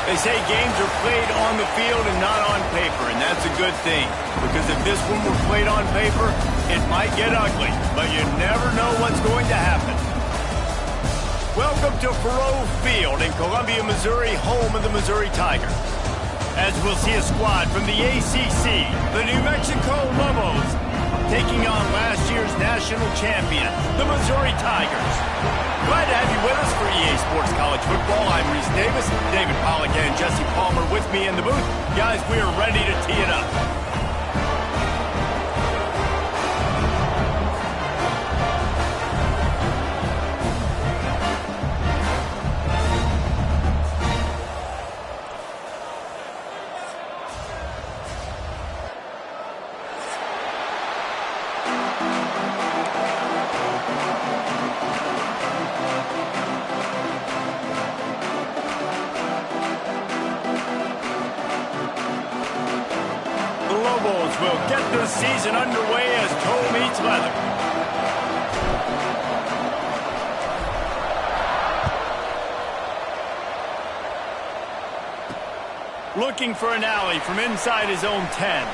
They say games are played on the field and not on paper, and that's a good thing. Because if this one were played on paper, it might get ugly, but you never know what's going to happen. Welcome to Faurot Field in Columbia, Missouri, home of the Missouri Tigers. As we'll see a squad from the ACC, the New Mexico Lobos, taking on last year's national champion, the Missouri Tigers. Glad to have you with us for EA Sports College Football. I'm Reese Davis, David Pollack and Jesse Palmer with me in the booth. Guys, we are ready to tee it up. Will get this season underway as toe meets leather. Looking for an alley from inside his own 10.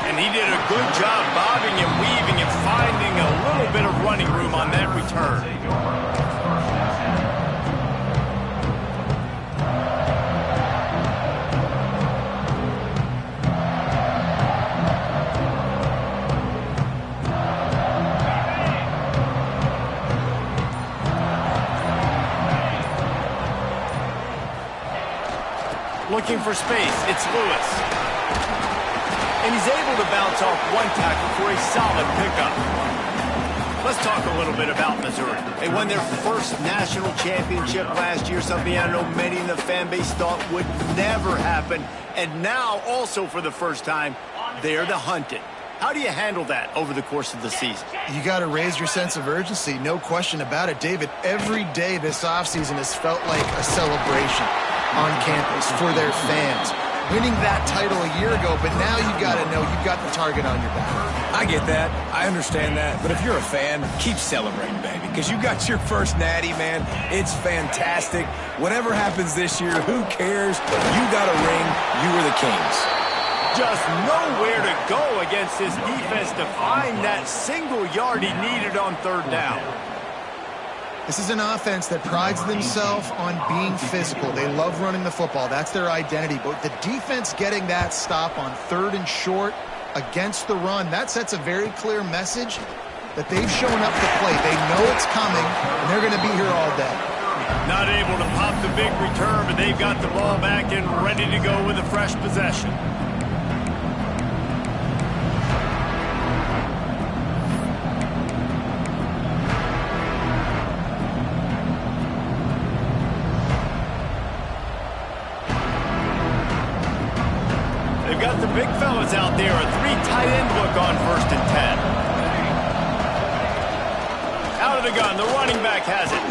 And he did a good job bobbing and weaving and finding a little bit of running room on that return. Looking for space, it's Lewis. And he's able to bounce off one tackle for a solid pickup. Let's talk a little bit about Missouri. They won their first national championship last year, something I know many in the fan base thought would never happen. And now, also for the first time, they're the hunted. How do you handle that over the course of the season? You got to raise your sense of urgency, no question about it. David, every day this offseason has felt like a celebration on campus for their fans. Winning that title a year ago, but now you got to know you've got the target on your back. I get that. I understand that. But if you're a fan, keep celebrating, baby, because you got your first natty, man. It's fantastic. Whatever happens this year, who cares? You got a ring. You were the Kings. Just nowhere to go against this defense to find that single yard he needed on third down. This is an offense that prides themselves on being physical. They love running the football. That's their identity. But the defense getting that stop on third and short against the run, that sets a very clear message that they've shown up to play. They know it's coming, and they're going to be here all day. Not able to pop the big return, but they've got the ball back and ready to go with a fresh possession. Got the big fellas out there. A three tight end look on 1st and 10. Out of the gun, the running back has it.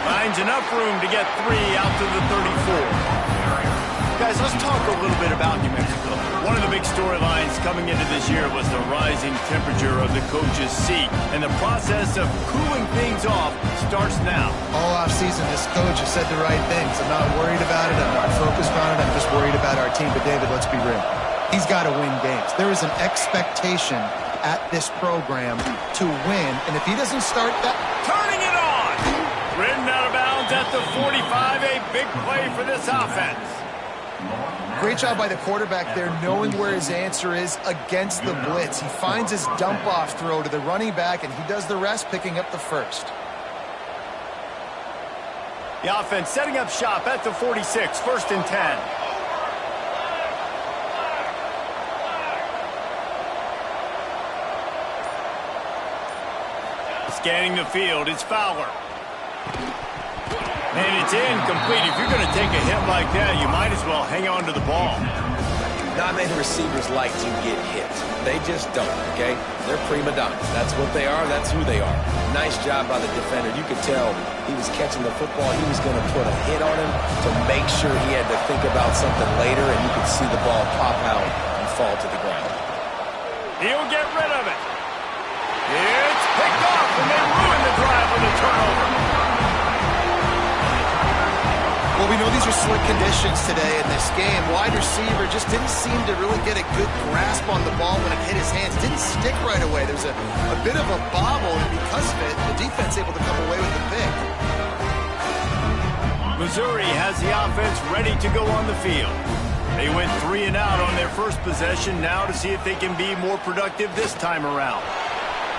Finds enough room to get 3 out to the 34. Guys, let's talk a little bit about New Mexico. One of the big storylines coming into this year was the rising temperature of the coach's seat. And the process of cooling things off starts now. All offseason, this coach has said the right things. I'm not worried about it. I'm not focused on it. I'm just worried about our team. But, David, let's be real. He's got to win games. There is an expectation at this program to win. And if he doesn't start that... Turning it on! Ridden out of bounds at the 45. A big play for this offense. Great job by the quarterback there, knowing where his answer is against the blitz. He finds his dump-off throw to the running back, and he does the rest, picking up the first. The offense setting up shop at the 46, 1st and 10. Scanning the field, it's Fowler. And it's incomplete. If you're going to take a hit like that, you might as well hang on to the ball. Not many receivers like to get hit. They just don't, okay? They're prima donnas. That's what they are. That's who they are. Nice job by the defender. You could tell he was catching the football. He was going to put a hit on him to make sure he had to think about something later, and you could see the ball pop out and fall to the ground. He'll get rid of it. It's picked off, and they ruin the drive with a turnover. Well, we know these are slick conditions today in this game. Wide receiver just didn't seem to really get a good grasp on the ball when it hit his hands. Didn't stick right away. There's a bit of a bobble, and because of it, the defense able to come away with the pick. Missouri has the offense ready to go on the field. They went 3 and out on their first possession, now to see if they can be more productive this time around.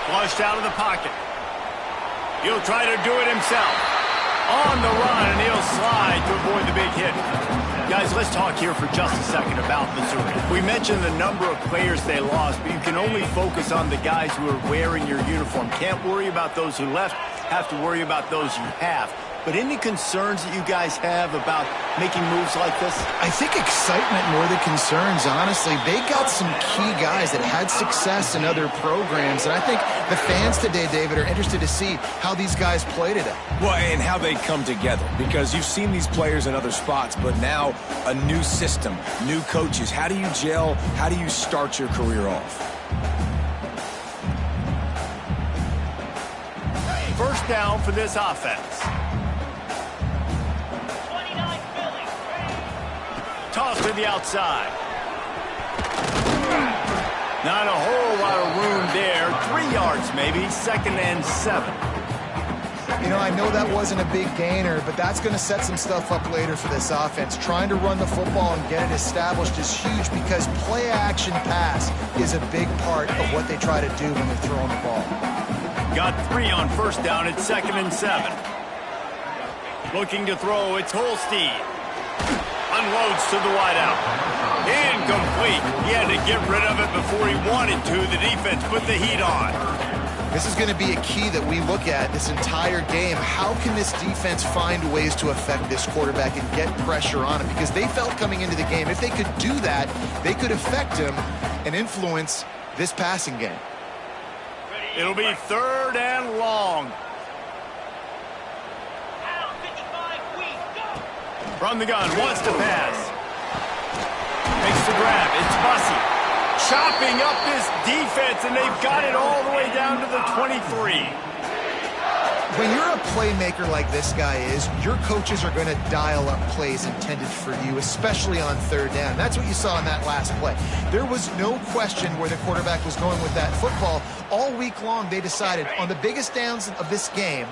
Flushed out of the pocket. He'll try to do it himself. On the run, and he'll slide to avoid the big hit. Guys, let's talk here for just a second about Missouri. We mentioned the number of players they lost, but you can only focus on the guys who are wearing your uniform. Can't worry about those who left, have to worry about those you have. But any concerns that you guys have about making moves like this? I think excitement more than concerns, honestly. They got some key guys that had success in other programs, and I think the fans today, David, are interested to see how these guys play today. Well, and how they come together, because you've seen these players in other spots, but now a new system, new coaches. How do you gel? How do you start your career off? First down for this offense. Toss to the outside. Not a whole lot of room there. 3 yards maybe. 2nd and 7. You know, I know that wasn't a big gainer, but that's going to set some stuff up later for this offense. Trying to run the football and get it established is huge because play-action pass is a big part of what they try to do when they're throwing the ball. Got 3 on first down. It's 2nd and 7. Looking to throw. It's Holstein. Unloads to the wideout. Incomplete. He had to get rid of it before he wanted to. The defense put the heat on. This is going to be a key that we look at this entire game. How can this defense find ways to affect this quarterback and get pressure on him? Because they felt coming into the game, if they could do that, they could affect him and influence this passing game. It'll be 3rd and long. From the gun, wants to pass. Makes the grab. It's Bussey. Chopping up this defense, and they've got it all the way down to the 23. When you're a playmaker like this guy is, your coaches are going to dial up plays intended for you, especially on 3rd down. That's what you saw in that last play. There was no question where the quarterback was going with that football. All week long, they decided on the biggest downs of this game,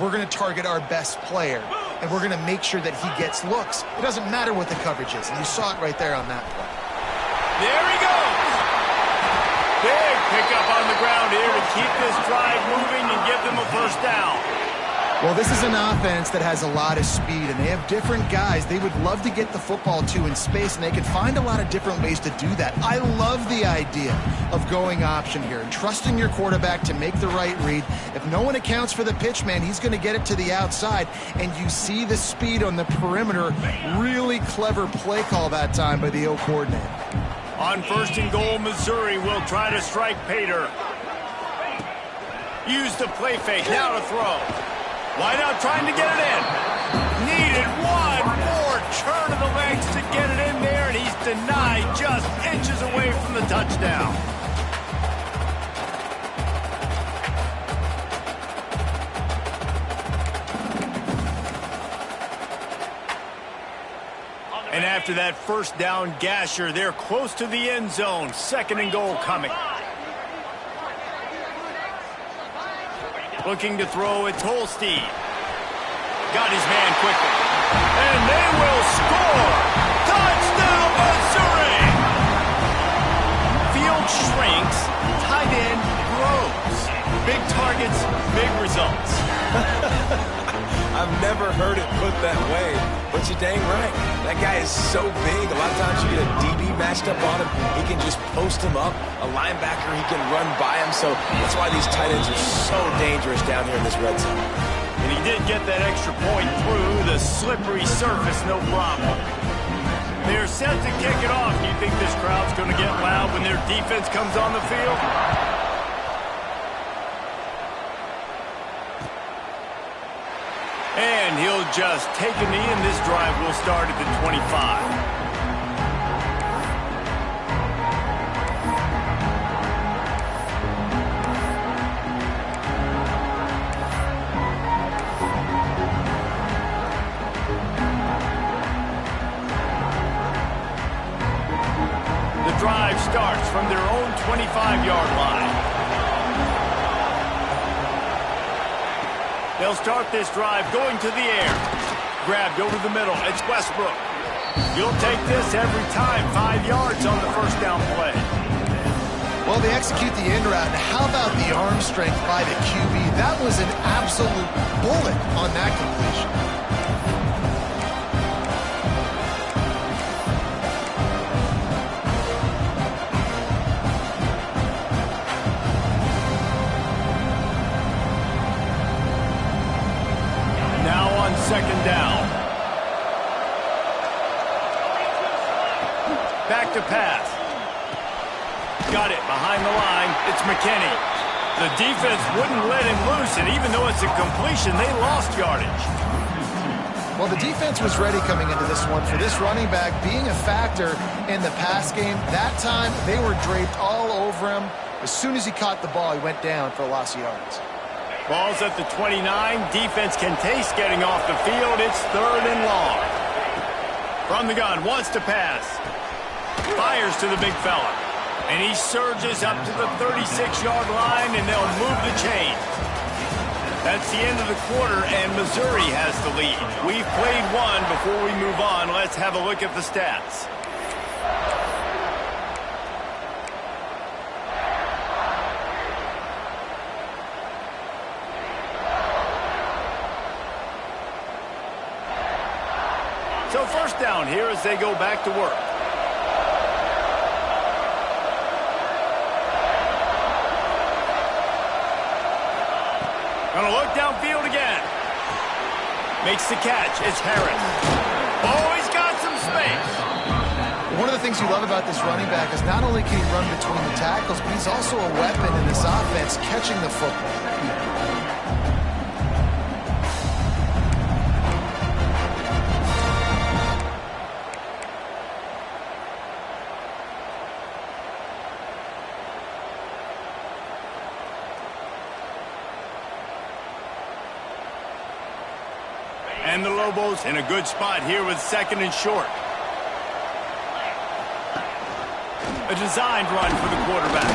we're going to target our best player, and we're going to make sure that he gets looks. It doesn't matter what the coverage is, and you saw it right there on that play. There he goes. Big pickup on the ground here to keep this drive moving and give them a first down. Well, this is an offense that has a lot of speed, and they have different guys they would love to get the football to in space, and they can find a lot of different ways to do that. I love the idea of going option here and trusting your quarterback to make the right read. If no one accounts for the pitch, man, he's going to get it to the outside, and you see the speed on the perimeter. Really clever play call that time by the O coordinator. On 1st and goal, Missouri will try to strike Pater. Use the play fake, now to throw. Wide out trying to get it in. Needed one more turn of the legs to get it in there, and he's denied just inches away from the touchdown. And after that first down gasher, they're close to the end zone. 2nd and goal coming. Looking to throw, it's Holstein. Got his man quickly. And they will score! Touchdown, Missouri! Field shrinks, tight end grows. Big targets, big results. I've never heard it put that way, but you're dang right. That guy is so big. A lot of times you get a DB matched up on him. He can just post him up. A linebacker, he can run by him. So that's why these tight ends are so dangerous down here in this red zone. And he did get that extra point through the slippery surface, no problem. They're set to kick it off. Do you think this crowd's going to get loud when their defense comes on the field? And he'll just take a knee, and this drive will start at the 25. starts from their own 25-yard line. They'll start this drive going to the air. Grabbed over the middle. It's Westbrook. You'll take this every time. 5 yards on the first down play. Well, they execute the in route. And how about the arm strength by the QB? That was an absolute bullet on that completion. Now on second down. Back to pass. Got it behind the line. It's McKinney. The defense wouldn't let him loose, and even though it's a completion, they lost yardage. Well, the defense was ready coming into this one for this running back being a factor in the pass game. That time, they were draped all over him. As soon as he caught the ball, he went down for a loss of yards. Ball's at the 29. Defense can taste getting off the field. It's 3rd and long. From the gun, wants to pass. Fires to the big fella. And he surges up to the 36-yard line, and they'll move the chain. That's the end of the quarter, and Missouri has the lead. We've played one. Before we move on, let's have a look at the stats. So first down here as they go back to work. Gonna look downfield again. Makes the catch. It's Harris. Oh, he's got some space. One of the things you love about this running back is not only can he run between the tackles, but he's also a weapon in this offense catching the football. And the Lobos in a good spot here with 2nd and short. A designed run for the quarterback.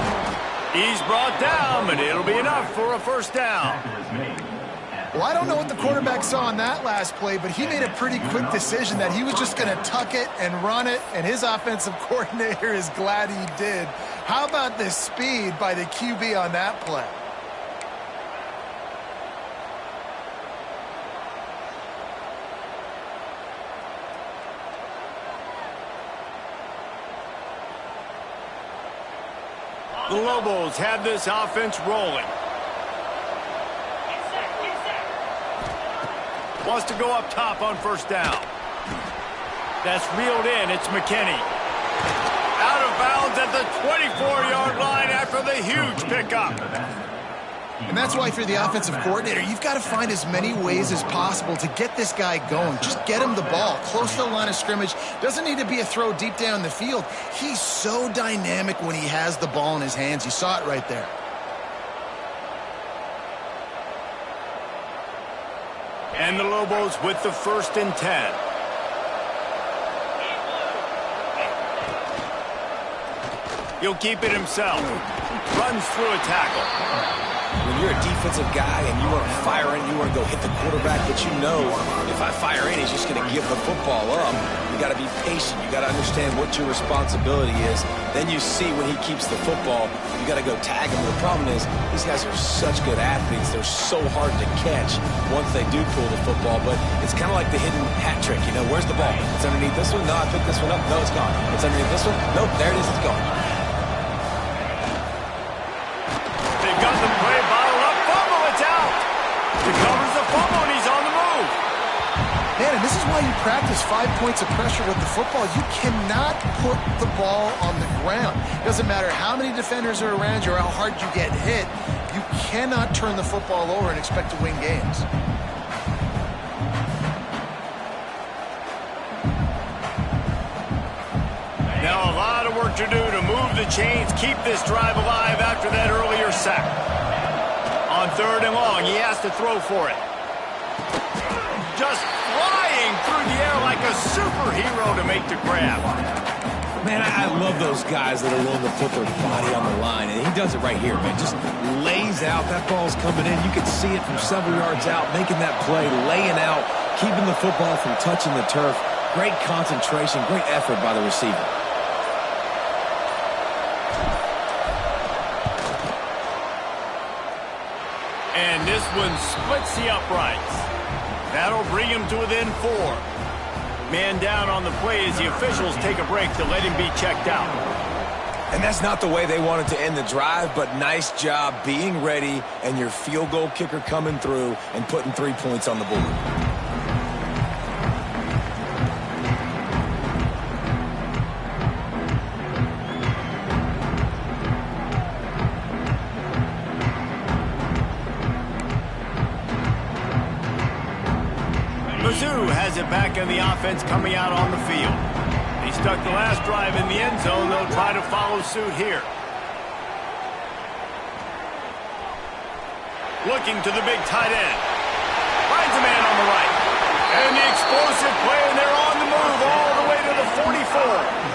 He's brought down, but it'll be enough for a first down. Well, I don't know what the quarterback saw on that last play, but he made a pretty quick decision that he was just going to tuck it and run it, and his offensive coordinator is glad he did. How about the speed by the QB on that play? The Lobos have this offense rolling. Wants to go up top on first down. That's reeled in. It's McKinney. Out of bounds at the 24-yard line after the huge pickup. And that's why, if you're the offensive coordinator, you've got to find as many ways as possible to get this guy going. Just get him the ball close to the line of scrimmage. Doesn't need to be a throw deep down the field. He's so dynamic when he has the ball in his hands. You saw it right there. And the Lobos with the 1st and 10. He'll keep it himself. Runs through a tackle. When you're a defensive guy and you want to fire in, you want to go hit the quarterback, but you know if I fire in, he's just going to give the football up. You got to be patient. You got to understand what your responsibility is. Then you see when he keeps the football, you got to go tag him. The problem is these guys are such good athletes. They're so hard to catch once they do pull the football, but it's kind of like the hidden hat trick. You know, where's the ball? It's underneath this one. No, I picked this one up. No, it's gone. It's underneath this one. Nope, there it is. It's gone. Got the play, bottled up, fumble, it's out. Recovers the fumble, and he's on the move. Man, and this is why you practice 5 points of pressure with the football. You cannot put the ball on the ground. Doesn't matter how many defenders are around you or how hard you get hit. You cannot turn the football over and expect to win games. Now a lot of work to do to move the chains, keep this drive alive after that earlier sack. On 3rd and long, he has to throw for it. Just flying through the air like a superhero to make the grab. Man, I love those guys that are willing to put their body on the line, and he does it right here, man. Just lays out. That ball's coming in. You can see it from several yards out, making that play, laying out, keeping the football from touching the turf. Great concentration, great effort by the receiver. And this one splits the uprights. That'll bring him to within 4. Man down on the play as the officials take a break to let him be checked out. And that's not the way they wanted to end the drive, but nice job being ready and your field goal kicker coming through and putting 3 points on the board. Mizzou has it back in the offense coming out on the field. He stuck the last drive in the end zone. They'll try to follow suit here. Looking to the big tight end. Finds a man on the right. And the explosive play, and they're on the move all the way to the 44.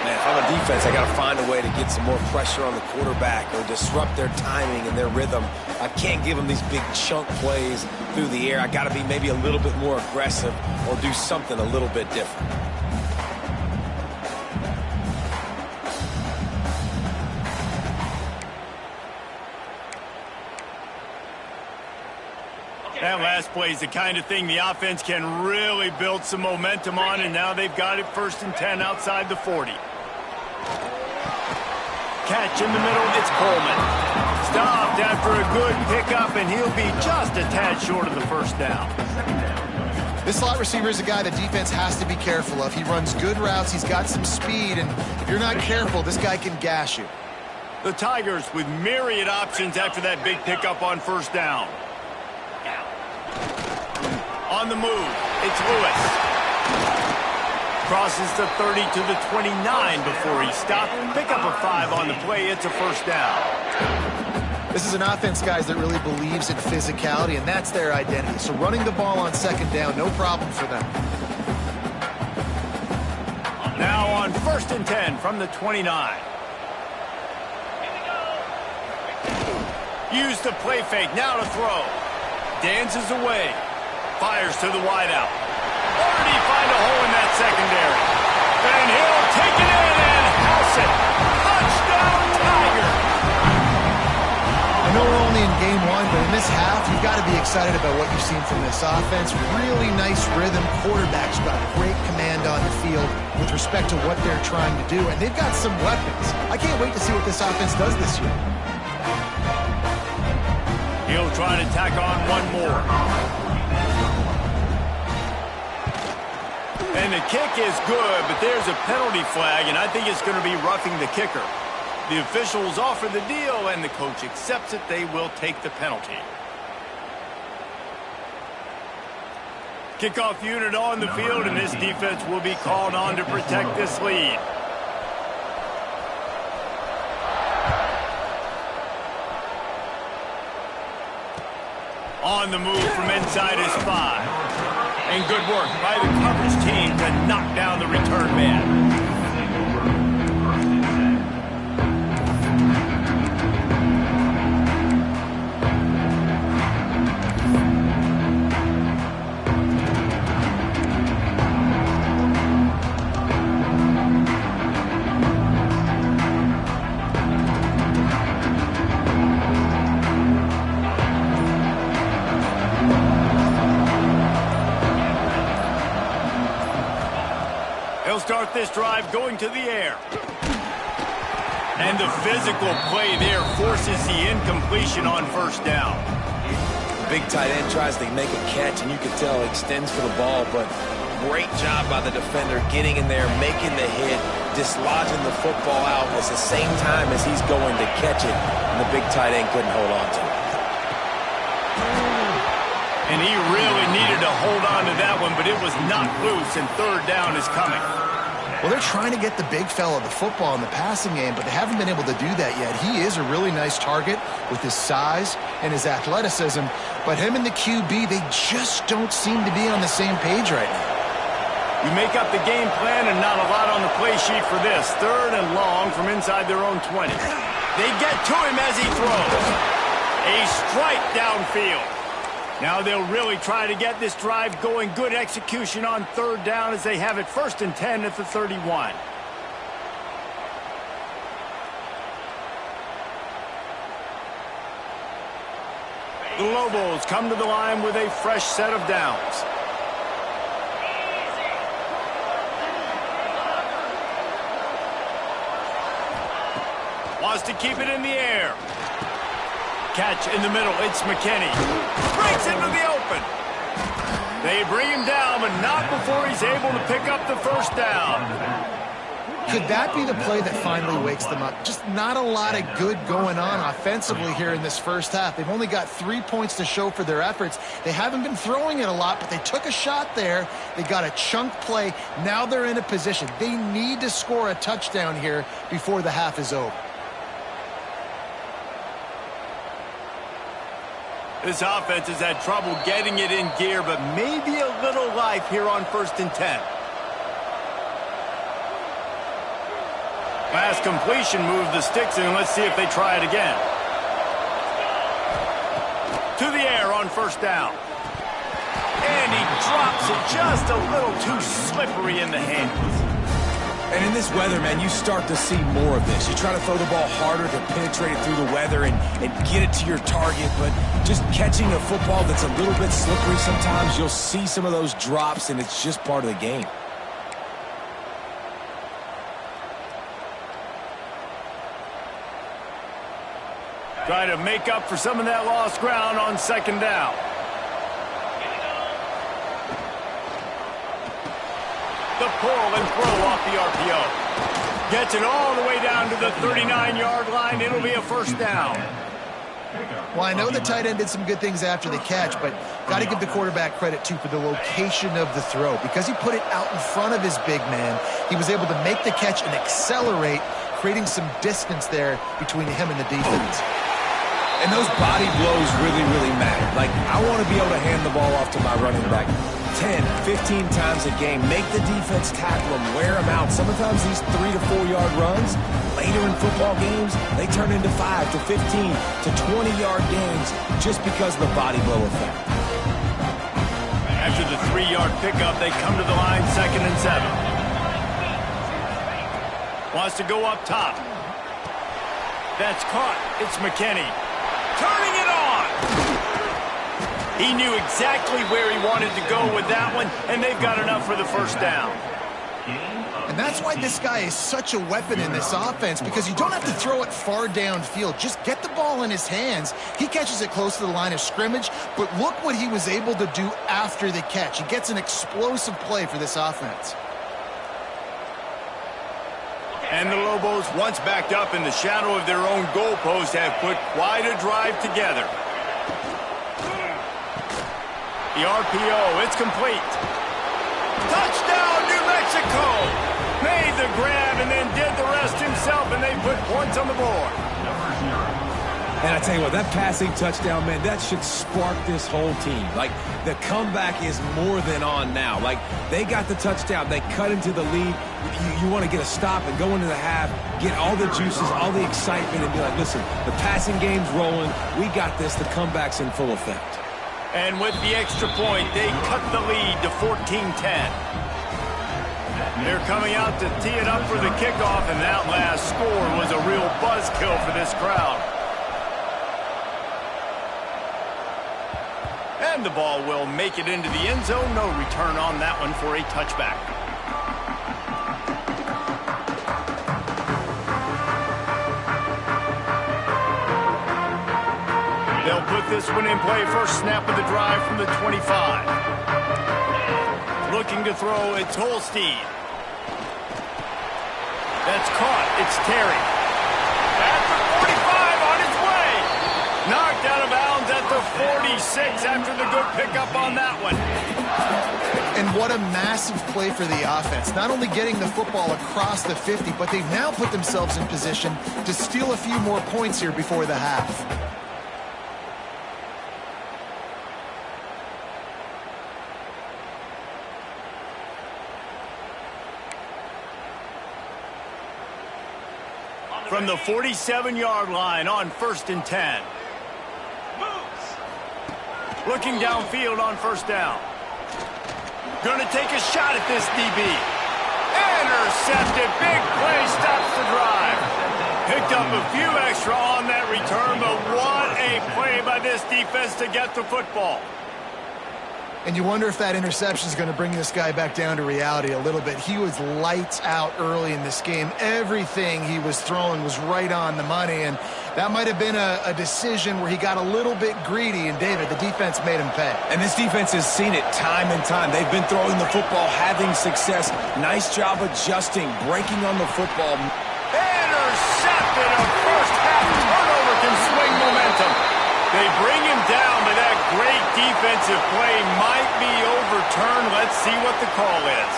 Man, if I'm a defense, I got to find a way to get some more pressure on the quarterback or disrupt their timing and their rhythm. I can't give them these big chunk plays through the air. I got to be maybe a little bit more aggressive or do something a little bit different. That last play is the kind of thing the offense can really build some momentum on, and now they've got it 1st and 10 outside the 40. Catch in the middle, it's Coleman. Stopped after a good pickup, and he'll be just a tad short of the first down. This slot receiver is a guy the defense has to be careful of. He runs good routes, he's got some speed, and if you're not careful, this guy can gash you. The Tigers with myriad options after that big pickup on 1st down. On the move, it's Lewis. Crosses the 30 to the 29 before he stopped. Pick up a 5 on the play. It's a 1st down. This is an offense, guys, that really believes in physicality, and that's their identity. So running the ball on 2nd down, no problem for them. Now on 1st and 10 from the 29. Use the play fake. Now to throw. Dances away. Fires to the wideout. Or did he find a hole in that secondary? And he'll take it in and house it. Touchdown, Tiger! I know we're only in game 1, but in this half, you've got to be excited about what you've seen from this offense. Really nice rhythm. Quarterback's got great command on the field with respect to what they're trying to do, and they've got some weapons. I can't wait to see what this offense does this year. He'll try to tack on one more. And the kick is good, but there's a penalty flag, and I think it's going to be roughing the kicker. The officials offer the deal, and the coach accepts it. They will take the penalty. Kickoff unit on the field, and this defense will be called on to protect this lead. On the move from inside his 5. And good work by the coverage team to knock down the return man. Start this drive going to the air. And the physical play there forces the incompletion on 1st down. Big tight end tries to make a catch, and you can tell extends for the ball, but great job by the defender getting in there, making the hit, dislodging the football out at the same time as he's going to catch it, and the big tight end couldn't hold on to it. And he really needed to hold on to that one, but it was knocked loose, and 3rd down is coming. Well, they're trying to get the big fella the football in the passing game, but they haven't been able to do that yet. He is a really nice target with his size and his athleticism, but him and the QB, they just don't seem to be on the same page right now. You make up the game plan and not a lot on the play sheet for this. 3rd and long from inside their own 20. They get to him as he throws. A strike downfield. Now they'll really try to get this drive going. Good execution on 3rd down as they have it 1st and 10 at the 31. The Lobos come to the line with a fresh set of downs. Wants to keep it in the air. Catch in the middle. It's McKinney. Breaks into the open. They bring him down, but not before he's able to pick up the 1st down. Could that be the play that finally wakes them up? Just not a lot of good going on offensively here in this first half. They've only got 3 points to show for their efforts. They haven't been throwing it a lot, but they took a shot there. They got a chunk play. Now they're in a position. They need to score a touchdown here before the half is over. This offense has had trouble getting it in gear, but maybe a little life here on 1st and 10. Pass completion moves the sticks in. Let's see if they try it again. To the air on 1st down. And he drops it just a little too slippery in the hands. And in this weather, man, you start to see more of this. You try to throw the ball harder to penetrate it through the weather and get it to your target, but just catching a football that's a little bit slippery sometimes, you'll see some of those drops, and it's just part of the game. Try to make up for some of that lost ground on 2nd down. The pull and throw off the RPO. Gets it all the way down to the 39-yard line. It'll be a 1st down. Well, I know the tight end did some good things after the catch, but got to give the quarterback credit, too, for the location of the throw. Because he put it out in front of his big man, he was able to make the catch and accelerate, creating some distance there between him and the defense. And those body blows really, really matter. Like, I want to be able to hand the ball off to my running back 10, 15 times a game. Make the defense tackle them, wear them out. Sometimes these 3 to 4 yard runs, later in football games, they turn into 5 to 15 to 20-yard games just because of the body blow effect. After the 3-yard pickup, they come to the line 2nd and 7. Wants to go up top. That's caught. It's McKinney. Turning it on. He knew exactly where he wanted to go with that one, and they've got enough for the 1st down. And that's why this guy is such a weapon in this offense, because you don't have to throw it far downfield. Just get the ball in his hands. He catches it close to the line of scrimmage, but look what he was able to do after the catch. He gets an explosive play for this offense. And the Lobos, once backed up in the shadow of their own goalpost, have put quite a drive together. The RPO, it's complete. Touchdown, New Mexico! Made the grab and then did the rest himself, and they put points on the board. And I tell you what, that passing touchdown, man, that should spark this whole team. Like, the comeback is more than on now. Like, they got the touchdown. They cut into the lead. You want to get a stop and go into the half, get all the juices, all the excitement, and be like, listen, the passing game's rolling. We got this. The comeback's in full effect. And with the extra point, they cut the lead to 14-10. They're coming out to tee it up for the kickoff, and that last score was a real buzzkill for this crowd. And the ball will make it into the end zone. No return on that one for a touchback. They'll put this one in play. First snap of the drive from the 25. Looking to throw, it's Holstein. That's caught. It's Terry. At the 45 on its way. Knocked out of bounds at the 46 after the good pickup on that one. And what a massive play for the offense. Not only getting the football across the 50, but they've now put themselves in position to steal a few more points here before the half. From the 47-yard line on 1st and 10. Looking downfield on 1st down. Gonna take a shot at this DB. Intercepted. Big play stops the drive. Picked up a few extra on that return, but what a play by this defense to get the football. And you wonder if that interception is going to bring this guy back down to reality a little bit. He was lights out early in this game. Everything he was throwing was right on the money, and that might have been a decision where he got a little bit greedy, and David, the defense made him pay. And this defense has seen it time and time. They've been throwing the football, having success. Nice job adjusting, breaking on the football. Intercepted. A first-half turnover can swing momentum. They bring him down, but that great defensive play might be overturned. Let's see what the call is.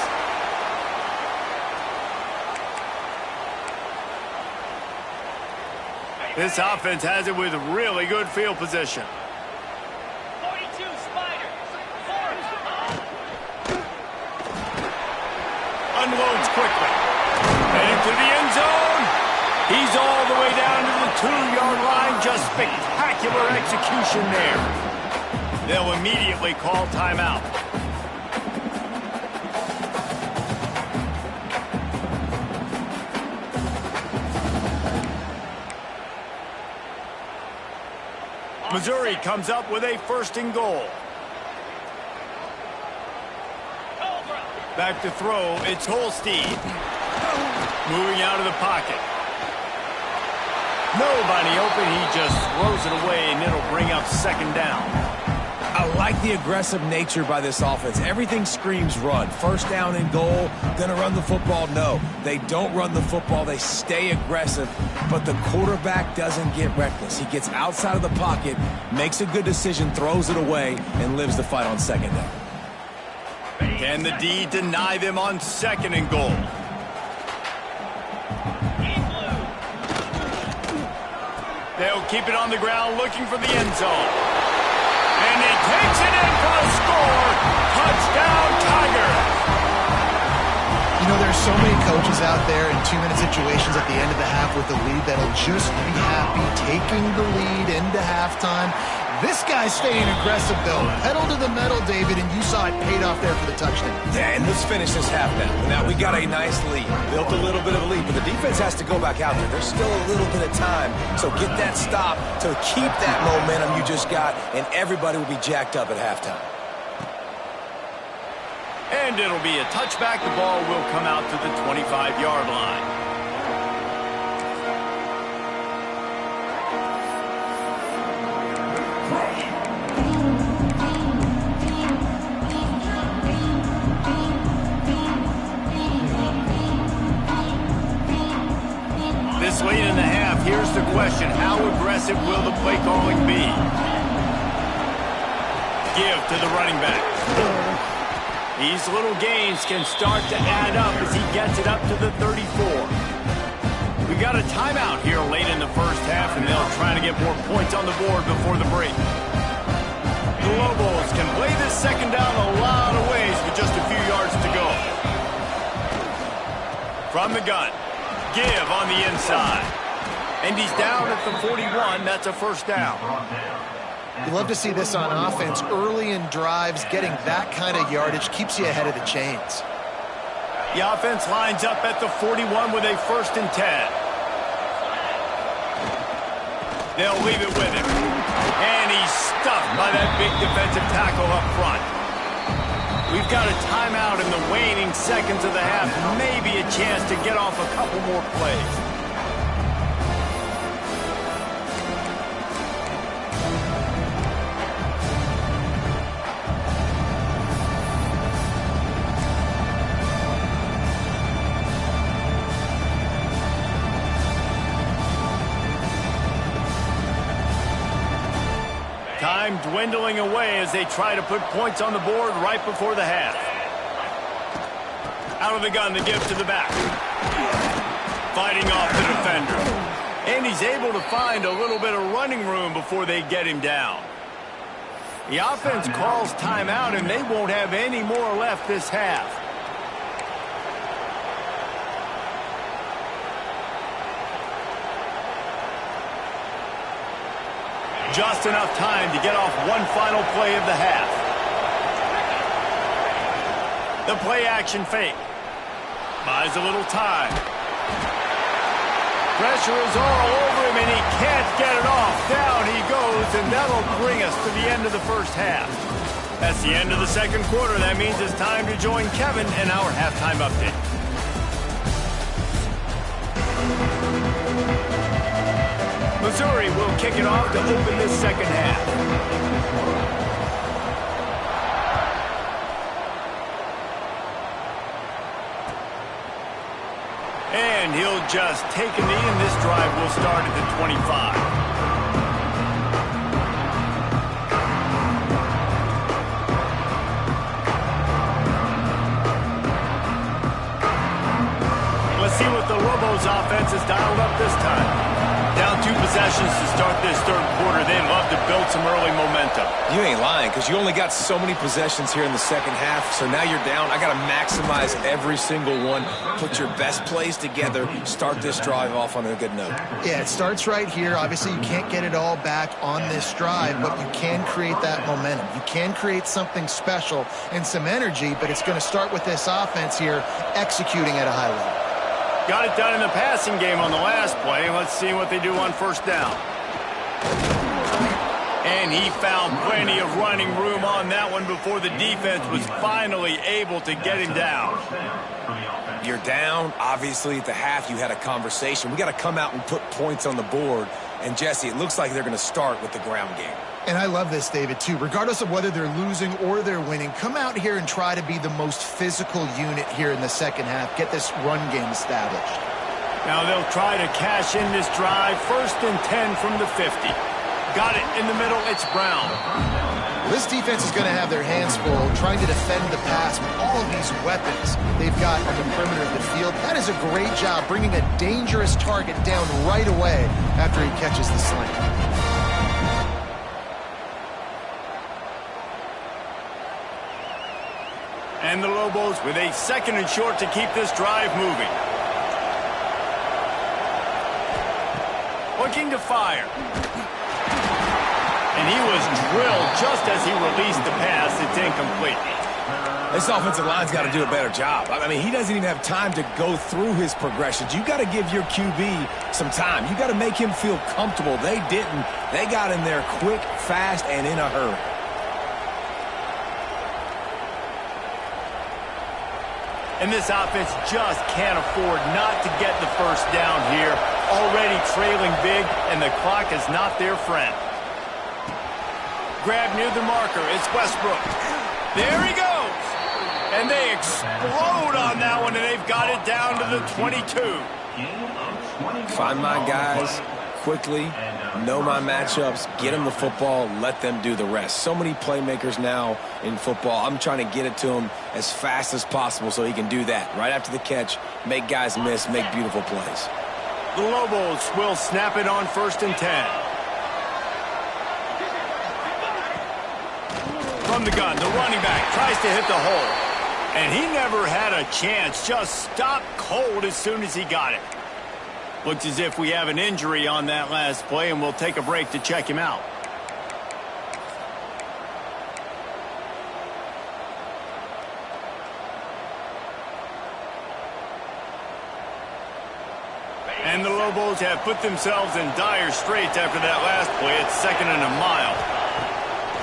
This offense has it with really good field position. 42 Spiders. Unloads quickly. And into the end zone. He's all the way down to the 2-yard line. Just spectacular execution there. They'll immediately call timeout. Missouri comes up with a 1st and goal. Back to throw. It's Holstein. Moving out of the pocket. Nobody open. He just throws it away, and it'll bring up 2nd down. I like the aggressive nature by this offense. Everything screams run. 1st down and goal. Gonna run the football? No. They don't run the football. They stay aggressive, but the quarterback doesn't get reckless. He gets outside of the pocket, makes a good decision, throws it away, and lives the fight on 2nd down. Can the D deny them on 2nd and goal? They'll keep it on the ground looking for the end zone. And he takes it in for the score. Touchdown, Tigers. You know, there's so many coaches out there in 2-minute situations at the end of the half with the lead that'll just be happy taking the lead into halftime. This guy's staying aggressive, though. Pedal to the metal, David, and you saw it paid off there for the touchdown. Yeah, and let's finish this half now. Now, we got a nice lead. Built a little bit of a lead, but the defense has to go back out there. There's still a little bit of time, so get that stop to keep that momentum you just got, and everybody will be jacked up at halftime. And it'll be a touchback. The ball will come out to the 25-yard line. This late in the half, here's the question. How aggressive will the play calling be? Give to the running back. These little gains can start to add up as he gets it up to the 34. We got a timeout here late in the 1st half, and they'll try to get more points on the board before the break. The Lobos can play this 2nd down a lot of ways with just a few yards to go. From the gun. Give on the inside. And he's down at the 41. That's a 1st down. You love to see this on offense. Early in drives, getting that kind of yardage keeps you ahead of the chains. The offense lines up at the 41 with a 1st and 10. They'll leave it with him. And he's stuffed by that big defensive tackle up front. We've got a timeout in the waning seconds of the half. Maybe a chance to get off a couple more plays. Time dwindling away as they try to put points on the board right before the half. Out of the gun, the give to the back. Fighting off the defender. And he's able to find a little bit of running room before they get him down. The offense calls timeout, and they won't have any more left this half. Just enough time to get off one final play of the half. The play action fake. Buys a little time. Pressure is all over him, and he can't get it off. Down he goes, and that'll bring us to the end of the first half. That's the end of the second quarter. That means it's time to join Kevin in our halftime update. Missouri will kick it off to open this second half. And he'll just take a knee, and this drive will start at the 25. Let's see what the Lobos offense has dialed up this time. Down 2 possessions to start this third quarter. They'd love to build some early momentum. You ain't lying, because you only got so many possessions here in the second half, so now you're down. I got to maximize every single one. Put your best plays together. Start this drive off on a good note. Yeah, it starts right here. Obviously, you can't get it all back on this drive, but you can create that momentum. You can create something special and some energy, but it's going to start with this offense here executing at a high level. Got it done in the passing game on the last play. Let's see what they do on first down. And he found plenty of running room on that one before the defense was finally able to get him down. You're down. Obviously, at the half, you had a conversation. We got to come out and put points on the board. And, Jesse, it looks like they're going to start with the ground game. And I love this, David, too. Regardless of whether they're losing or they're winning, come out here and try to be the most physical unit here in the second half. Get this run game established. Now they'll try to cash in this drive. 1st and 10 from the 50. Got it in the middle. It's Brown. This defense is going to have their hands full trying to defend the pass with all of these weapons they've got on the perimeter of the field. That is a great job bringing a dangerous target down right away after he catches the slant. And the Lobos with a 2nd and short to keep this drive moving. Looking to fire. And he was drilled just as he released the pass. It's incomplete. This offensive line's got to do a better job. I mean, he doesn't even have time to go through his progressions. You got to give your QB some time. You got to make him feel comfortable. They didn't. They got in there quick, fast, and in a hurry. And this offense just can't afford not to get the first down here. Already trailing big, and the clock is not their friend. Grab near the marker. It's Westbrook. There he goes. And they explode on that one, and they've got it down to the 22. Find my guys quickly, know my matchups, get them the football, let them do the rest. So many playmakers now in football. I'm trying to get it to him as fast as possible so he can do that. Right after the catch, make guys miss, make beautiful plays. The Lobos will snap it on 1st and 10. From the gun, the running back tries to hit the hole. And he never had a chance, just stopped cold as soon as he got it. Looks as if we have an injury on that last play, and we'll take a break to check him out. And the Lobos have put themselves in dire straits after that last play. It's 2nd and a mile.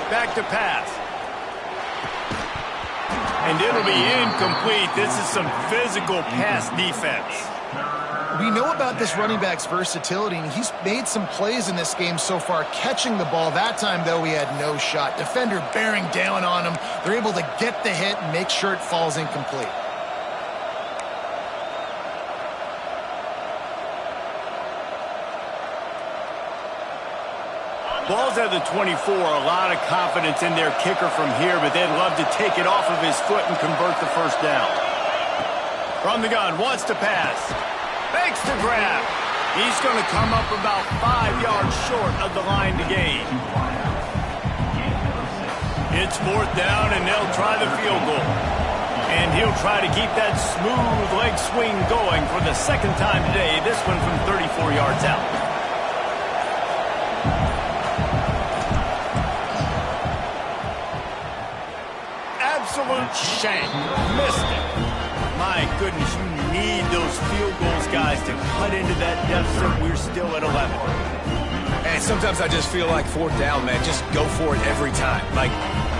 Back to pass. And it'll be incomplete. This is some physical pass defense. We know about this running back's versatility, and he's made some plays in this game so far, catching the ball. That time, though, he had no shot. Defender bearing down on him. They're able to get the hit and make sure it falls incomplete. Ball's at the 24. A lot of confidence in their kicker from here, but they'd love to take it off of his foot and convert the first down. From the gun, wants to pass. Fakes to grab. He's going to come up about 5 yards short of the line to gain. It's 4th down, and they'll try the field goal. And he'll try to keep that smooth leg swing going for the 2nd time today, this one from 34 yards out. absolute shank. Missed it. My goodness, you need those field goals, guys, to cut into that deficit. We're still at 11. And sometimes I just feel like fourth down, man. Just go for it every time. Like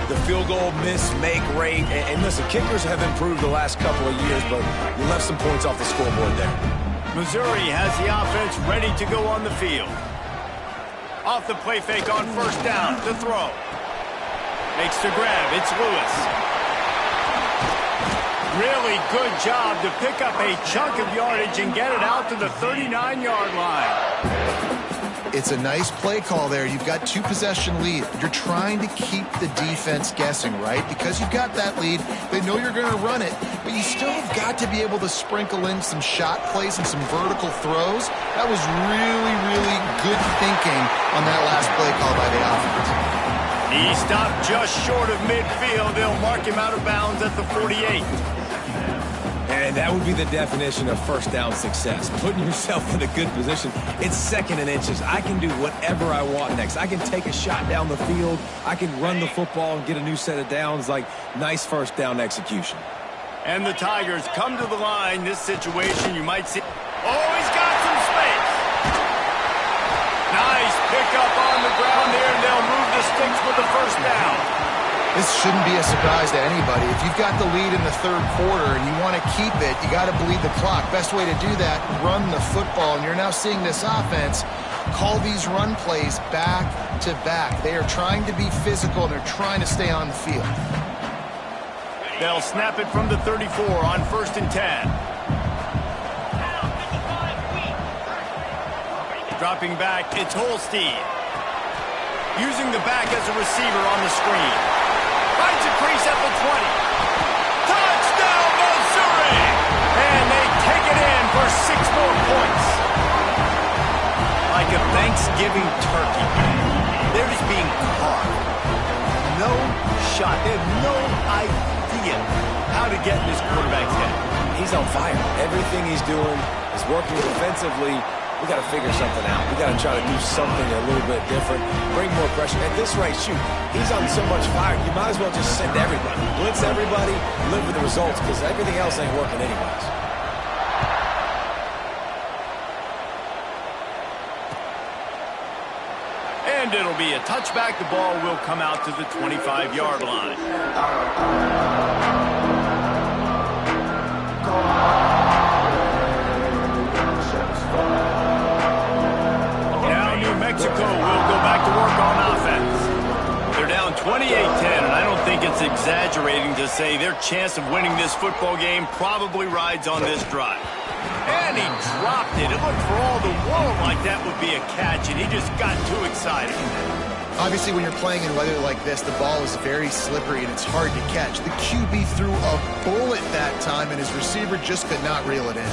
the field goal miss, make rate. And listen, kickers have improved the last couple of years, but you left some points off the scoreboard there. Missouri has the offense ready to go on the field. Off the play fake on first down, the throw. Makes the grab, it's Lewis. Really good job to pick up a chunk of yardage and get it out to the 39-yard line. It's a nice play call there. You've got 2-possession lead. You're trying to keep the defense guessing, right? Because you've got that lead, they know you're going to run it, but you still have got to be able to sprinkle in some shot plays and some vertical throws. That was really, really good thinking on that last play call by the offense. He stopped just short of midfield. They'll mark him out of bounds at the 48. And that would be the definition of first down success. Putting yourself in a good position. It's second and inches. I can do whatever I want next. I can take a shot down the field. I can run the football and get a new set of downs. Like, nice first down execution. And the Tigers come to the line. This situation, you might see. Oh, he's got some space. Nice pickup on the ground there, and they'll move the sticks for the first down. This shouldn't be a surprise to anybody. If you've got the lead in the third quarter and you want to keep it, you got to bleed the clock. Best way to do that, run the football. And you're now seeing this offense call these run plays back to back. They are trying to be physical, and they're trying to stay on the field. They'll snap it from the 34 on first and 10. Dropping back, it's Holstein. Using the back as a receiver on the screen. Finds a crease at the 20. Touchdown, Missouri! And they take it in for 6 more points. Like a Thanksgiving turkey. They're just being carved. No shot. They have no idea how to get in this quarterback's head. He's on fire. Everything he's doing is working defensively. We got to figure something out. We got to try to do something a little bit different, bring more pressure. At this rate, shoot, he's on so much fire, you might as well just send everybody. Blitz everybody, live with the results, because everything else ain't working anyways. And it'll be a touchback. The ball will come out to the 25-yard line. Mexico will go back to work on offense. They're down 28-10, and I don't think it's exaggerating to say their chance of winning this football game probably rides on this drive. And he dropped it. It looked for all the world like that would be a catch, and he just got too excited. Obviously, when you're playing in weather like this, the ball is very slippery, and it's hard to catch. The QB threw a bullet that time, and his receiver just could not reel it in.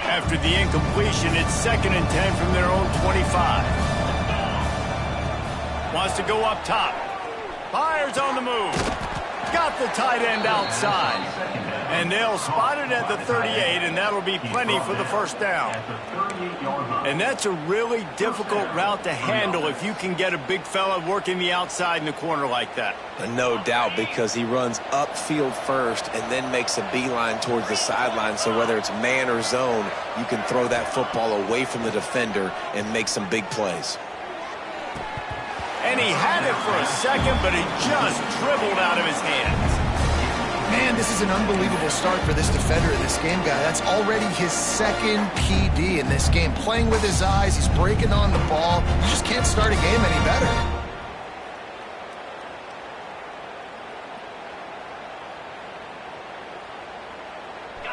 After the incompletion, it's 2nd and 10 from their own 25. Wants to go up top. Fires on the move. Got the tight end outside. And they'll spot it at the 38, and that'll be plenty for the first down. And that's a really difficult route to handle if you can get a big fella working the outside in the corner like that. No doubt, because he runs upfield first and then makes a beeline towards the sideline. So whether it's man or zone, you can throw that football away from the defender and make some big plays. And he had it for a second, but it just dribbled out of his hands. Man, this is an unbelievable start for this defender in this game, guy. That's already his 2nd PD in this game. Playing with his eyes, he's breaking on the ball. You just can't start a game any better.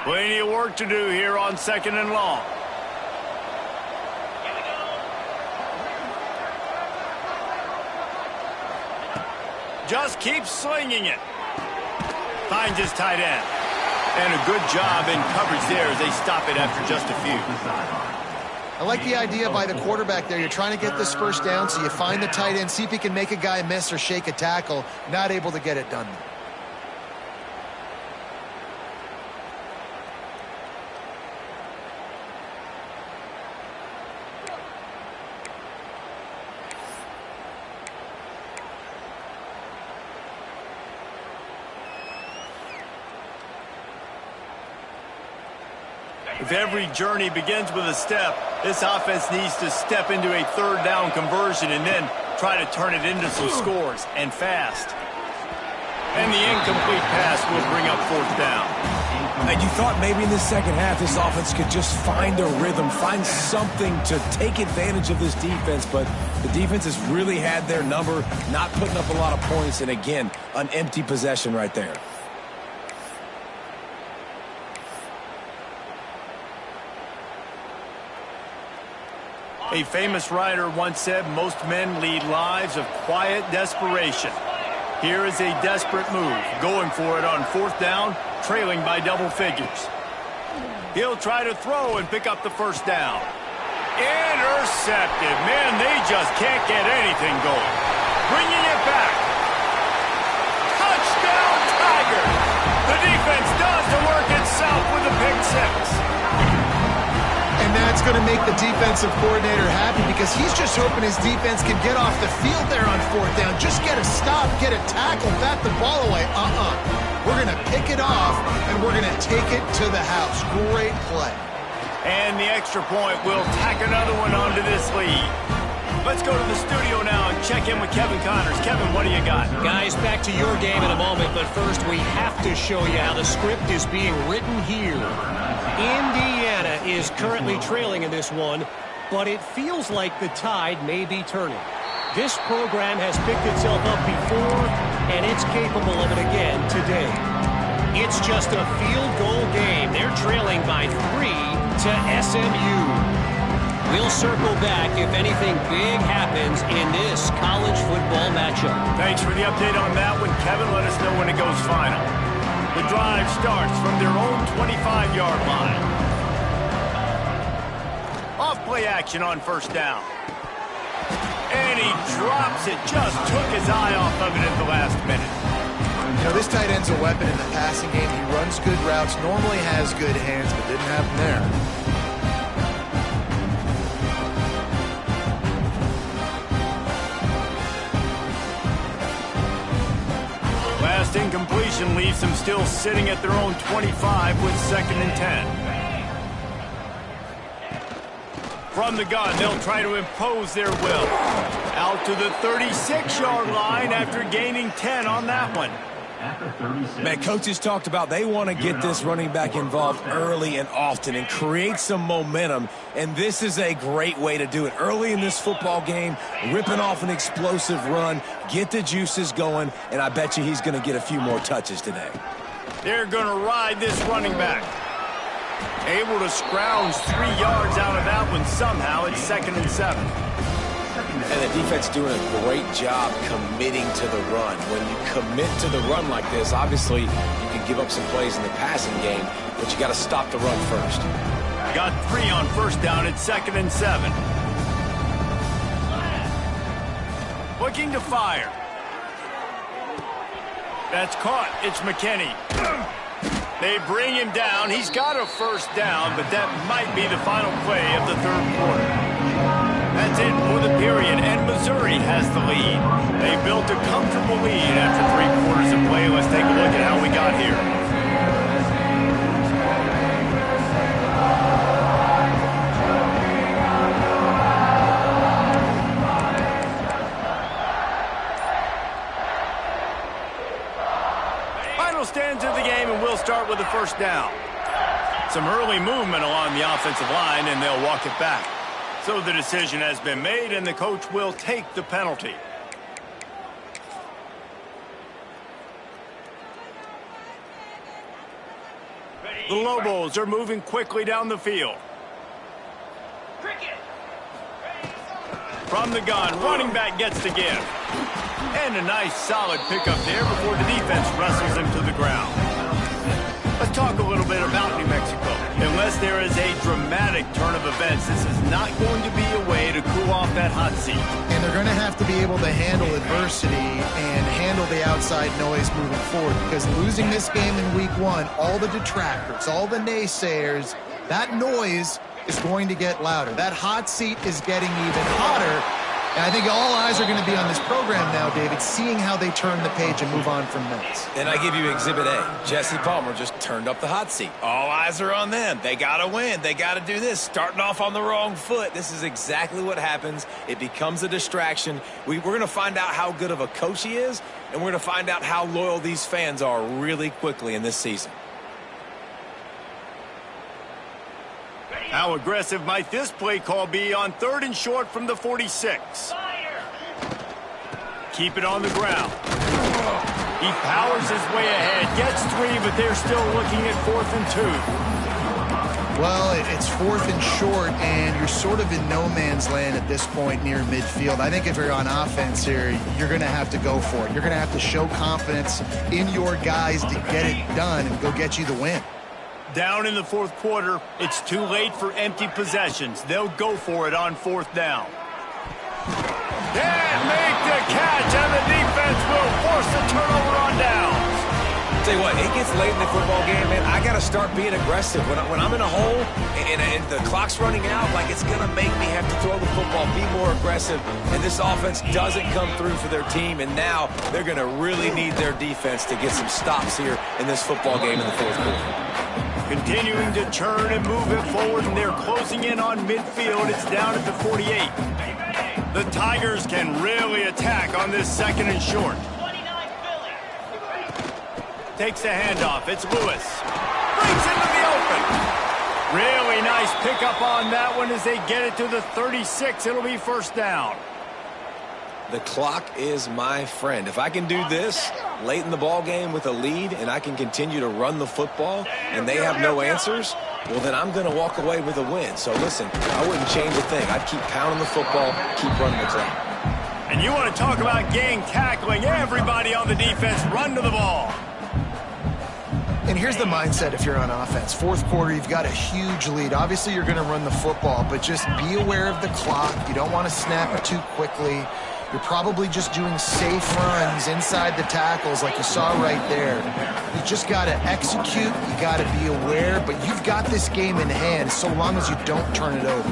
Plenty of work to do here on 2nd and long. Just keep slinging it. Finds his tight end. And a good job in coverage there as they stop it after just a few. I like the idea by the quarterback there. You're trying to get this first down, so you find the tight end, see if he can make a guy miss or shake a tackle. Not able to get it done. If every journey begins with a step, this offense needs to step into a third down conversion and then try to turn it into some scores, and fast. And the incomplete pass will bring up fourth down. And you thought maybe in the second half this offense could just find a rhythm, find something to take advantage of this defense, but the defense has really had their number, not putting up a lot of points, and again, an empty possession right there. A famous writer once said, most men lead lives of quiet desperation. Here is a desperate move, going for it on fourth down, trailing by double figures. He'll try to throw and pick up the first down. Intercepted. Man, they just can't get anything going. Bringing it back. Touchdown, Tigers! The defense does the work itself with a pick six. And that's going to make the defensive coordinator happy because he's just hoping his defense can get off the field there on fourth down. Just get a stop, get a tackle, bat the ball away. We're going to pick it off, and we're going to take it to the house. Great play. And the extra point will tack another one onto this lead. Let's go to the studio now and check in with Kevin Connors. Kevin, what do you got? Guys, back to your game in a moment, but first we have to show you how the script is being written here. Indiana is currently trailing in this one, but it feels like the tide may be turning. This program has picked itself up before, and it's capable of it again today. It's just a field goal game. They're trailing by 3 to SMU. We'll circle back if anything big happens in this college football matchup. Thanks for the update on that one, Kevin. Let us know when it goes final. The drive starts from their own 25-yard line. Off play action on first down. And he drops it. Just took his eye off of it at the last minute. You know, this tight end's a weapon in the passing game. He runs good routes, normally has good hands, but didn't happen there. Last incompletion leaves them still sitting at their own 25 with 2nd and 10. From the gun, they'll try to impose their will. Out to the 36-yard line after gaining 10 on that one. Man, coaches talked about they want to get this running back involved early and often and create some momentum, and this is a great way to do it. Early in this football game, ripping off an explosive run, get the juices going, and I bet you he's going to get a few more touches today. They're going to ride this running back. Able to scrounge 3 yards out of that one somehow. It's 2nd and 7. And the defense doing a great job committing to the run. When you commit to the run like this, obviously you can give up some plays in the passing game, but you got to stop the run first. Got 3 on first down. It's 2nd and 7. Looking to fire. That's caught. It's McKinney. They bring him down. He's got a first down, but that might be the final play of the third quarter. That's it for the period, and Missouri has the lead. They built a comfortable lead after 3 quarters of play. Let's take a look at how we got here. Final stanza of the game, and we'll start with the first down. Some early movement along the offensive line, and they'll walk it back. So the decision has been made, and the coach will take the penalty. The Lobos are moving quickly down the field. From the gun, running back gets the give. And a nice solid pickup there before the defense wrestles him to the ground. Let's talk a little bit about New Mexico. Unless there is a dramatic turn of events, this is not going to be a way to cool off that hot seat. And they're going to have to be able to handle adversity and handle the outside noise moving forward, because losing this game in week 1, all the detractors, all the naysayers, that noise is going to get louder. That hot seat is getting even hotter, And I think all eyes are going to be on this program now, David, seeing how they turn the page and move on from this. And I give you Exhibit A. Jesse Palmer just turned up the hot seat. All eyes are on them. They got to win. They got to do this. Starting off on the wrong foot. This is exactly what happens. It becomes a distraction. We're going to find out how good of a coach he is, and we're going to find out how loyal these fans are really quickly in this season. How aggressive might this play call be on 3rd and short from the 46? Keep it on the ground. He powers his way ahead, gets 3, but they're still looking at 4th and 2. Well, it's 4th and short, and you're sort of in no man's land at this point near midfield. I think if you're on offense here, you're going to have to go for it. You're going to have to show confidence in your guys to get it done and go get you the win. Down in the 4th quarter, it's too late for empty possessions. They'll go for it on 4th down. Can't make the catch, and the defense will force the turnover on downs. Tell you what, it gets late in the football game, man. I got to start being aggressive. When I'm in a hole and the clock's running out, like it's going to make me have to throw the football, be more aggressive. And this offense doesn't come through for their team, and now they're going to really need their defense to get some stops here in this football game in the 4th quarter. Continuing to turn and move it forward, and they're closing in on midfield. It's down at the 48. The Tigers can really attack on this 2nd and short. Takes the handoff. It's Lewis. Brings into the open. Really nice pickup on that one as they get it to the 36. It'll be 1st down. The clock is my friend. If I can do this late in the ball game with a lead and I can continue to run the football and they have no answers, well, then I'm going to walk away with a win. So, listen, I wouldn't change a thing. I'd keep pounding the football, keep running the clock. And you want to talk about gang tackling. Everybody on the defense run to the ball. And here's the mindset if you're on offense. 4th quarter, you've got a huge lead. Obviously, you're going to run the football, but just be aware of the clock. You don't want to snap it too quickly. You're probably just doing safe runs inside the tackles like you saw right there. You just got to execute. You got to be aware, but you've got this game in hand so long as you don't turn it over.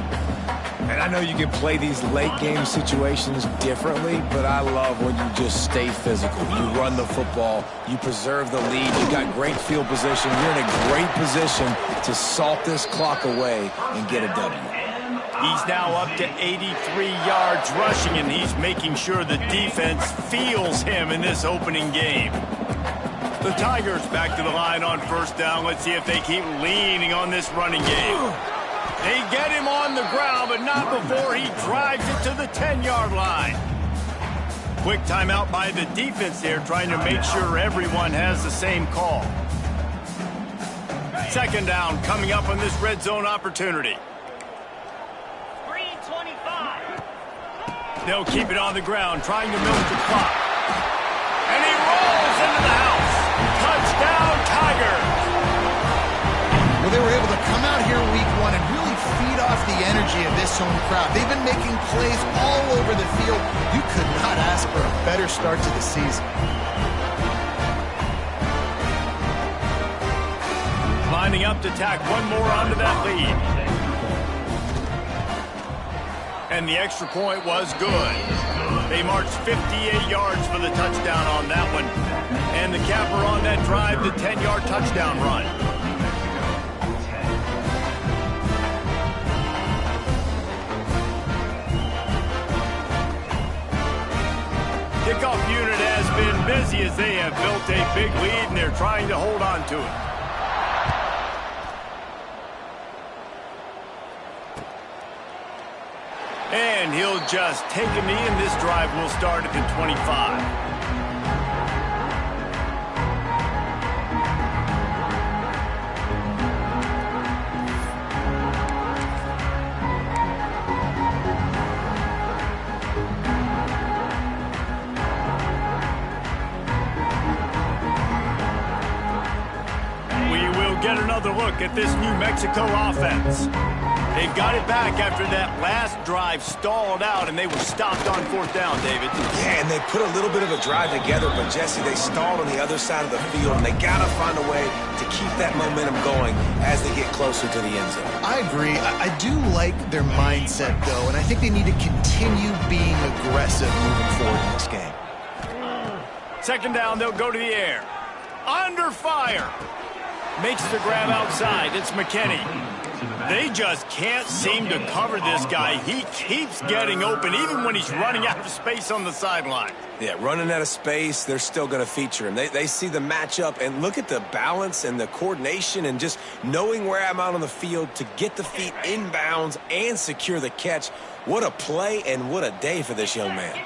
And I know you can play these late game situations differently, but I love when you just stay physical. You run the football, you preserve the lead, you got great field position, you're in a great position to salt this clock away and get a W. He's now up to 83 yards rushing, and he's making sure the defense feels him in this opening game. The Tigers back to the line on 1st down. Let's see if they keep leaning on this running game. They get him on the ground, but not before he drives it to the 10-yard line. Quick timeout by the defense there, trying to make sure everyone has the same call. 2nd down coming up on this red zone opportunity. They'll keep it on the ground, trying to milk the clock. And he rolls into the house. Touchdown, Tigers! Well, they were able to come out here week 1 and really feed off the energy of this home crowd. They've been making plays all over the field. You could not ask for a better start to the season. Lining up to tack one more onto that lead. And the extra point was good. They marched 58 yards for the touchdown on that one. And the capper on that drive, the 10-yard touchdown run. Kickoff unit has been busy as they have built a big lead, and they're trying to hold on to it. And he'll just take a knee, and this drive will start at the 25. We will get another look at this New Mexico offense. They've got it back after that last drive stalled out, and they were stopped on fourth down, David. Yeah, and they put a little bit of a drive together, but, Jesse, they stalled on the other side of the field, and they got to find a way to keep that momentum going as they get closer to the end zone. I agree. I do like their mindset, though, and I think they need to continue being aggressive moving forward in this game. Second down, they'll go to the air. Under fire. Makes the grab outside. It's McKinney. They just can't seem to cover this guy. He keeps getting open, even when he's running out of space on the sideline. Yeah, running out of space, they're still going to feature him. They see the matchup, and look at the balance and the coordination and just knowing where I'm out on the field to get the feet inbounds and secure the catch. What a play and what a day for this young man.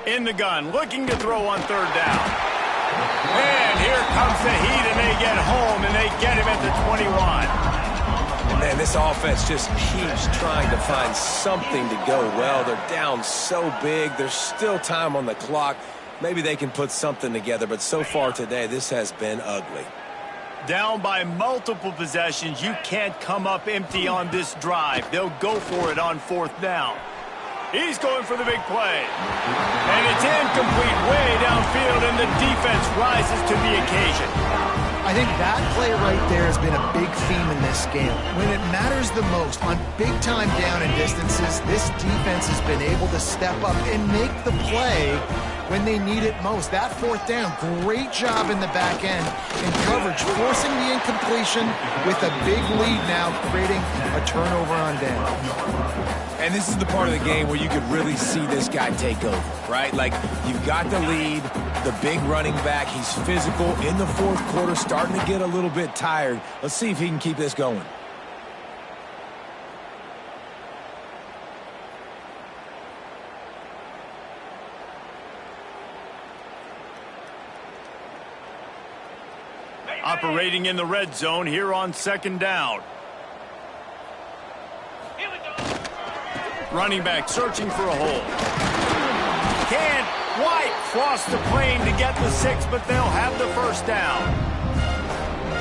In the gun, looking to throw on third down. And here comes the heat, and they get home, and they get him at the 21. Man, this offense just keeps trying to find something to go well. They're down so big. There's still time on the clock. Maybe they can put something together, but so far today, this has been ugly. Down by multiple possessions. You can't come up empty on this drive. They'll go for it on fourth down. He's going for the big play. And it's incomplete way downfield, and the defense rises to the occasion. I think that play right there has been a big theme in this game. When it matters the most, on big-time down and distances, this defense has been able to step up and make the play when they need it most. That fourth down, great job in the back end in coverage, forcing the incompletion with a big lead now, creating a turnover on down. And this is the part of the game where you could really see this guy take over, right? Like, you've got the lead, the big running back. He's physical in the fourth quarter, starting to get a little bit tired. Let's see if he can keep this going. Operating in the red zone here on second down. Running back searching for a hole. Can't quite cross the plane to get the 6, but they'll have the first down.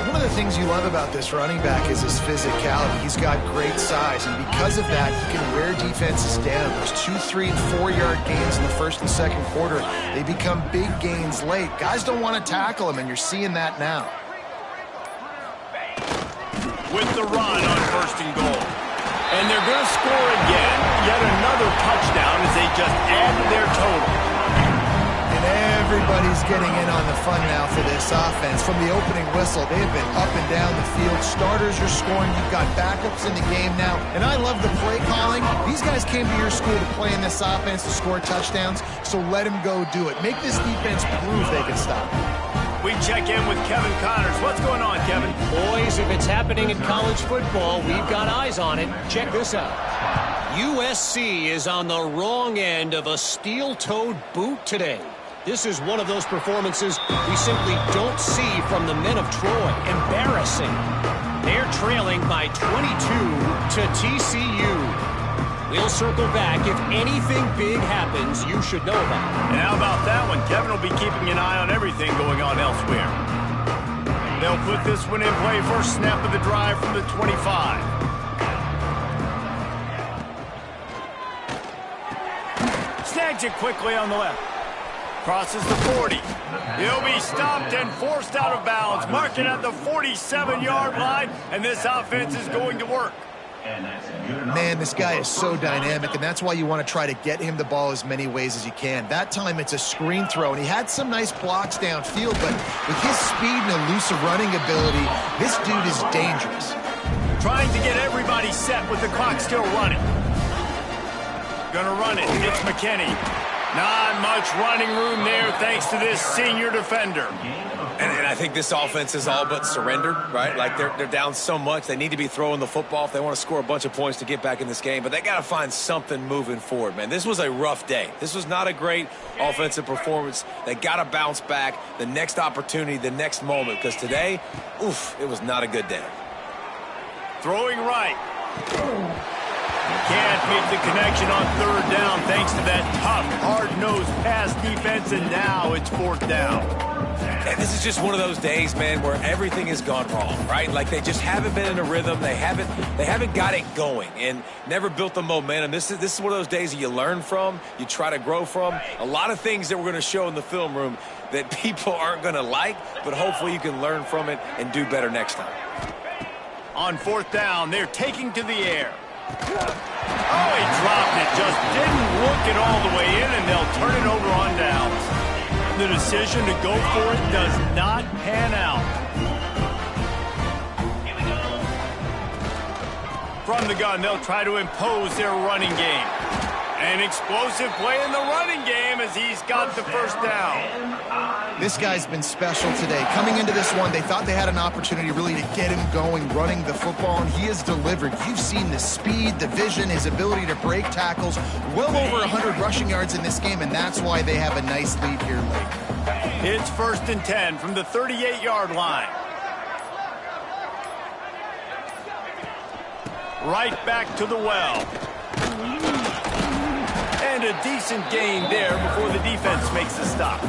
One of the things you love about this running back is his physicality. He's got great size, and because of that, he can wear defenses down. Those 2, 3, and 4-yard gains in the first and second quarter, they become big gains late. Guys don't want to tackle him, and you're seeing that now. With the run on first and goal. And they're going to score again. Yet another touchdown as they just add to their total. And everybody's getting in on the fun now for this offense. From the opening whistle, they've been up and down the field. Starters are scoring. You've got backups in the game now. And I love the play calling. These guys came to your school to play in this offense to score touchdowns, so let them go do it. Make this defense prove they can stop it. We check in with Kevin Connors. What's going on, Kevin? Boys, if it's happening in college football, we've got eyes on it. Check this out. USC is on the wrong end of a steel-toed boot today. This is one of those performances we simply don't see from the men of Troy. Embarrassing. They're trailing by 22 to TCU. We'll circle back. If anything big happens, you should know about it. And how about that one? Kevin will be keeping an eye on everything going on elsewhere. They'll put this one in play. First snap of the drive from the 25. Snags it quickly on the left. Crosses the 40. He'll be stopped and forced out of bounds. Marking at the 47-yard line, and this offense is going to work. Man, this guy is so dynamic, and that's why you want to try to get him the ball as many ways as you can. That time it's a screen throw, and he had some nice blocks downfield, but with his speed and elusive running ability, this dude is dangerous. Trying to get everybody set with the clock still running. Gonna run it. It's McKinney. Not much running room there thanks to this senior defender. And I think this offense is all but surrendered, right? Like, they're down so much. They need to be throwing the football if they want to score a bunch of points to get back in this game. But they got to find something moving forward, man. This was a rough day. This was not a great offensive performance. They got to bounce back the next opportunity, the next moment. Because today, oof, it was not a good day. Throwing right. Can't make the connection on third down thanks to that tough, hard-nosed pass defense, and now it's fourth down. And this is just one of those days, man, where everything has gone wrong, right? Like they just haven't been in a rhythm. They haven't got it going and never built the momentum. This is one of those days that you learn from, you try to grow from. A lot of things that we're going to show in the film room that people aren't going to like, but hopefully you can learn from it and do better next time. On fourth down, they're taking to the air. Oh, he dropped it. Just didn't look it all the way in, and they'll turn it over on downs. The decision to go for it does not pan out. From the gun, they'll try to impose their running game. An explosive play in the running game as he's got the first down. This guy's been special today. Coming into this one, they thought they had an opportunity really to get him going, running the football, and he has delivered. You've seen the speed, the vision, his ability to break tackles. Well over 100 rushing yards in this game, and that's why they have a nice lead here late. It's 1st and 10 from the 38-yard line. Right back to the well. And a decent gain there before the defense makes a stop.